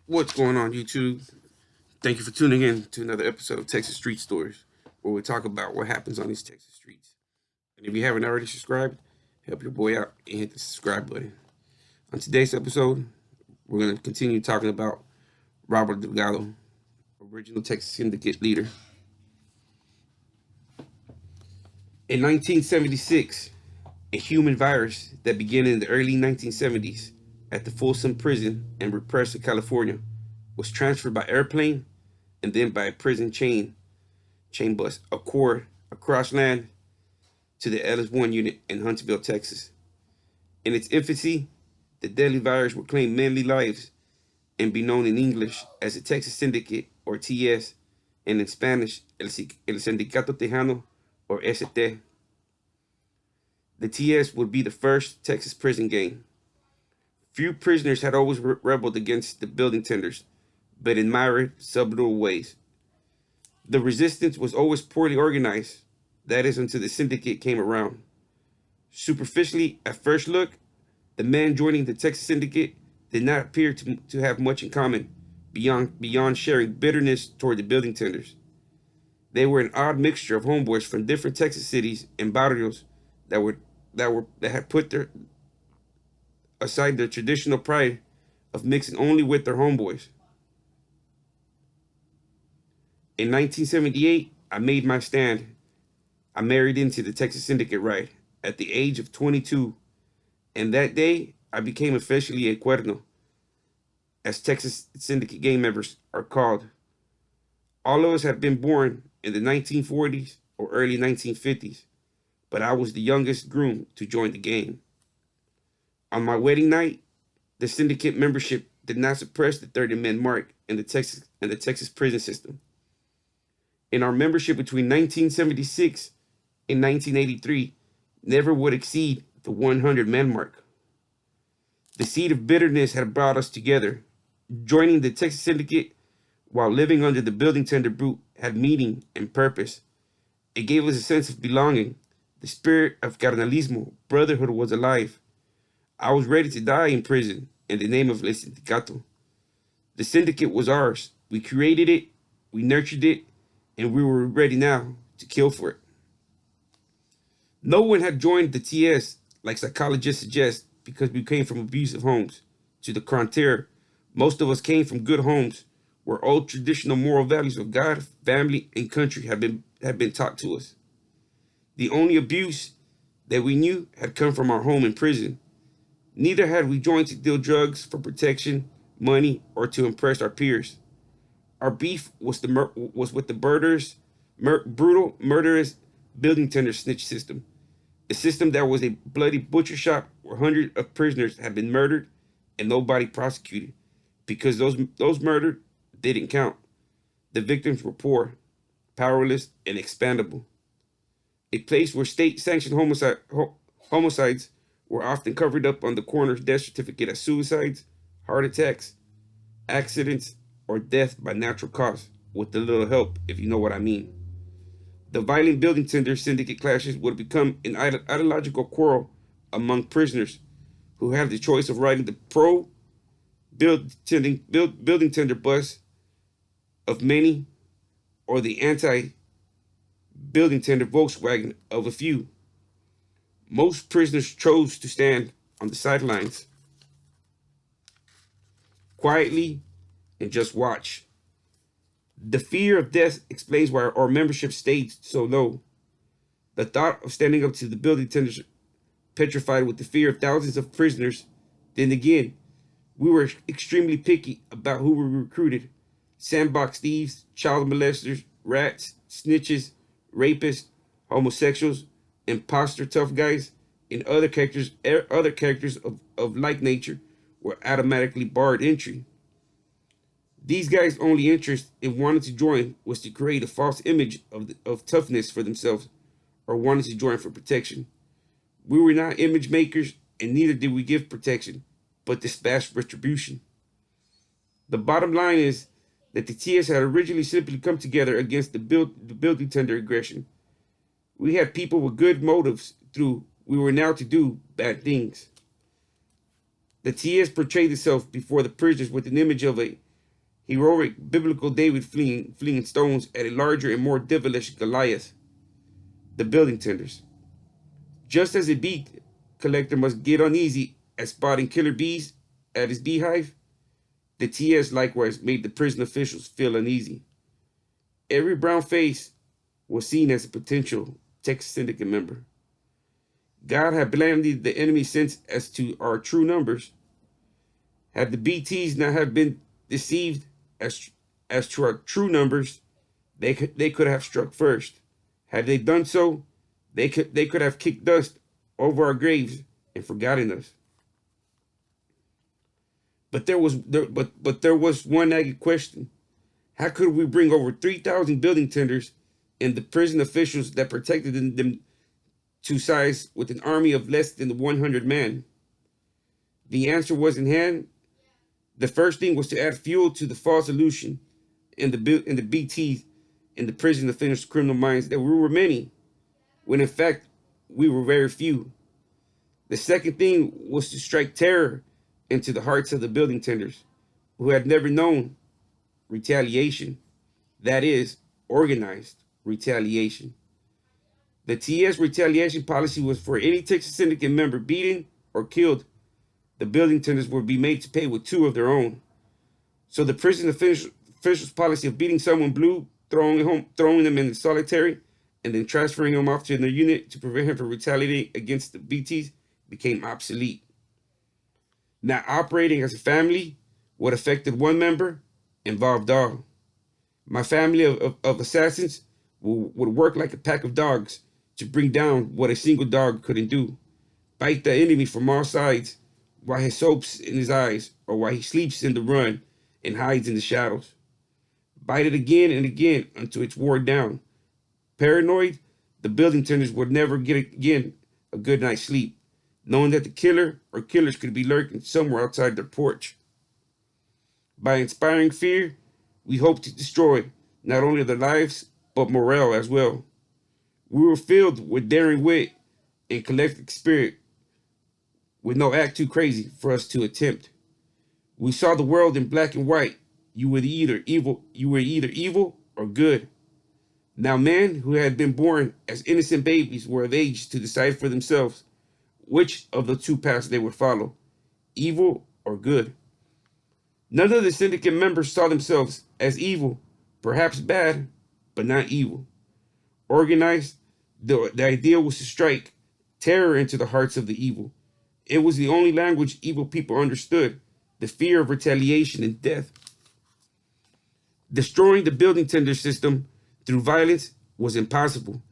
What's going on, YouTube? Thank you for tuning in to another episode of Texas Street Stories, where we talk about what happens on these Texas streets. And if you haven't already subscribed, help your boy out and hit the subscribe button. On today's episode, we're going to continue talking about Robert Delgado, original Texas Syndicate leader. In 1976, a human virus that began in the early 1970s at the Folsom prison in Represa, California, was transferred by airplane and then by a prison chain bus across land to the LS1 unit in Huntsville, Texas. In its infancy, the deadly virus would claim many lives and be known in English as the Texas Syndicate, or TS, and in Spanish, El Sindicato Tejano, or ST. The TS would be the first Texas prison gang. Few prisoners had always rebelled against the building tenders, but in myriad, subtle ways. The resistance was always poorly organized, that is, until the syndicate came around. Superficially, at first look, the men joining the Texas Syndicate did not appear to have much in common beyond sharing bitterness toward the building tenders. They were an odd mixture of homeboys from different Texas cities and barrios that had put aside their traditional pride of mixing only with their homeboys. In 1978, I made my stand. I married into the Texas Syndicate ride at the age of 22, and that day I became officially a cuerno, as Texas Syndicate gang members are called. All of us had been born in the 1940s or early 1950s, but I was the youngest groom to join the gang. On my wedding night, the syndicate membership did not suppress the 30-man mark in the Texas prison system. In our membership between 1976 and 1983 never would exceed the 100-man mark. The seed of bitterness had brought us together. Joining the Texas Syndicate while living under the building tender boot had meaning and purpose. It gave us a sense of belonging. The spirit of carnalismo, brotherhood, was alive. I was ready to die in prison in the name of El Sindicato. The syndicate was ours. We created it, we nurtured it, and we were ready now to kill for it. No one had joined the TS, like psychologists suggest, because we came from abusive homes. To the contrary, most of us came from good homes where old traditional moral values of God, family, and country had been taught to us. The only abuse that we knew had come from our home in prison. Neither had we joined to deal drugs for protection, money, or to impress our peers. Our beef was with the brutal, murderous building tender snitch system. A system that was a bloody butcher shop where hundreds of prisoners had been murdered and nobody prosecuted because those murdered didn't count. The victims were poor, powerless, and expendable. A place where state-sanctioned homicides were often covered up on the coroner's death certificate as suicides, heart attacks, accidents, or death by natural cause, with a little help, if you know what I mean. The violent building tender syndicate clashes would become an ideological quarrel among prisoners who have the choice of riding the building tender bus of many or the anti-building tender Volkswagen of a few. Most prisoners chose to stand on the sidelines quietly and just watch. The fear of death explains why our membership stayed so low. The thought of standing up to the building tenders petrified with the fear of thousands of prisoners. Then again, we were extremely picky about who we recruited. Sandbox thieves, child molesters, rats, snitches, rapists, homosexuals, imposter tough guys, and other characters of like nature were automatically barred entry. These guys' only interest in wanting to join was to create a false image of toughness for themselves, or wanted to join for protection. We were not image makers, and neither did we give protection, but dispatched retribution. The bottom line is that the TS had originally simply come together against the building tender aggression. We had people with good motives we were now to do bad things. The TS portrayed itself before the prisoners with an image of a heroic biblical David fleeing stones at a larger and more devilish Goliath, the building tenders. Just as a bee collector must get uneasy at spotting killer bees at his beehive, the TS likewise made the prison officials feel uneasy. Every brown face was seen as a potential Texas Syndicate member. God had blinded the enemy's sense as to our true numbers. Had the BTs not have been deceived as to our true numbers, they could have struck first. Had they done so, they could have kicked dust over our graves and forgotten us. But there was one nagging question: how could we bring over 3,000 building tenders and the prison officials that protected them to size with an army of less than 100 men? The answer was in hand. The first thing was to add fuel to the false illusion in the BTs in the prison officials' criminal minds that we were many, when in fact we were very few. The second thing was to strike terror into the hearts of the building tenders, who had never known retaliation, that is, organized retaliation. The TS retaliation policy was for any Texas Syndicate member beaten or killed, the building tenders would be made to pay with 2 of their own. So the prison officials' policy of beating someone blue, throwing them in solitary, and then transferring him off to another unit to prevent him from retaliating against the BTs became obsolete. Now, operating as a family, what affected one member involved all. My family of assassins would work like a pack of dogs to bring down what a single dog couldn't do. Bite the enemy from all sides while he soaps in his eyes, or while he sleeps in the run and hides in the shadows. Bite it again and again until it's worn down. Paranoid, the building tenders would never get again a good night's sleep, knowing that the killer or killers could be lurking somewhere outside their porch. By inspiring fear, we hoped to destroy not only their lives, but morale as well. We were filled with daring wit and collective spirit, with no act too crazy for us to attempt. We saw the world in black and white. You were either evil or good. Now men who had been born as innocent babies were of age to decide for themselves which of the 2 paths they would follow, evil or good. None of the syndicate members saw themselves as evil, perhaps bad, but not evil. Organized, the idea was to strike terror into the hearts of the evil. It was the only language evil people understood, the fear of retaliation and death. Destroying the building tender system through violence was impossible.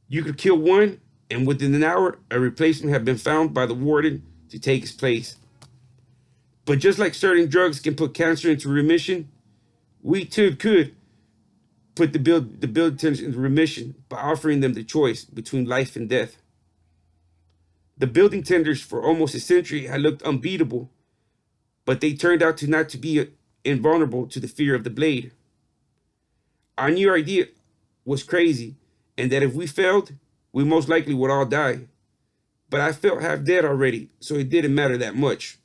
You could kill one, and within an hour, a replacement had been found by the warden to take his place. But just like certain drugs can put cancer into remission, we too could put the building tenders into remission by offering them the choice between life and death. The building tenders for almost a century had looked unbeatable, but they turned out to not to be invulnerable to the fear of the blade. Our new idea was crazy, and that if we failed, we most likely would all die. But I felt half dead already, so it didn't matter that much.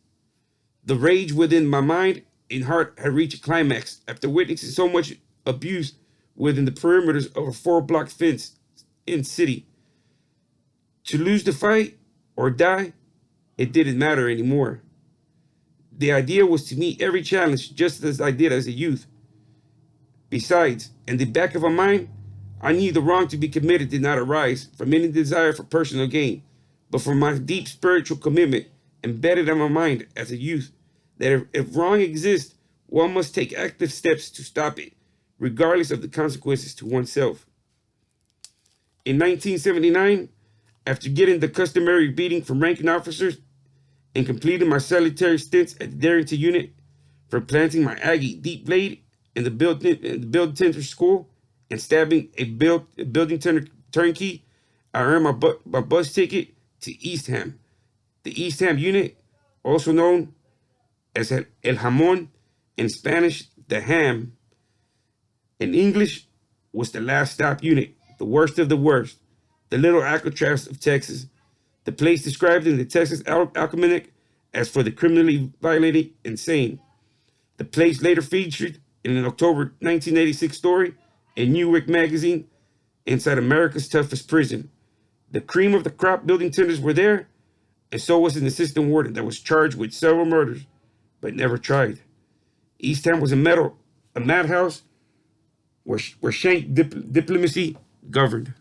The rage within my mind and heart had reached a climax after witnessing so much abuse within the perimeters of a 4-block fence in city. To lose the fight or die, it didn't matter anymore. The idea was to meet every challenge just as I did as a youth. Besides, in the back of my mind, I knew the wrong to be committed did not arise from any desire for personal gain, but from my deep spiritual commitment embedded in my mind as a youth, that if wrong exists, one must take active steps to stop it, regardless of the consequences to oneself. In 1979, after getting the customary beating from ranking officers and completing my solitary stints at the Darrington unit for planting my Aggie deep blade in the building tender school and stabbing a building tender turnkey, I earned my bus ticket to Eastham. The Eastham unit, also known as El Jamón, in Spanish, the ham, in English, was the last stop unit, the worst of the worst, the little Alcatraz of Texas, the place described in the Texas Almanac as for the criminally violent insane. The place later featured in an October 1986 story in Newark magazine, inside America's toughest prison. The cream of the crop building tenders were there, and so was an assistant warden that was charged with several murders, but never tried. Eastham was a madhouse where shank diplomacy governed.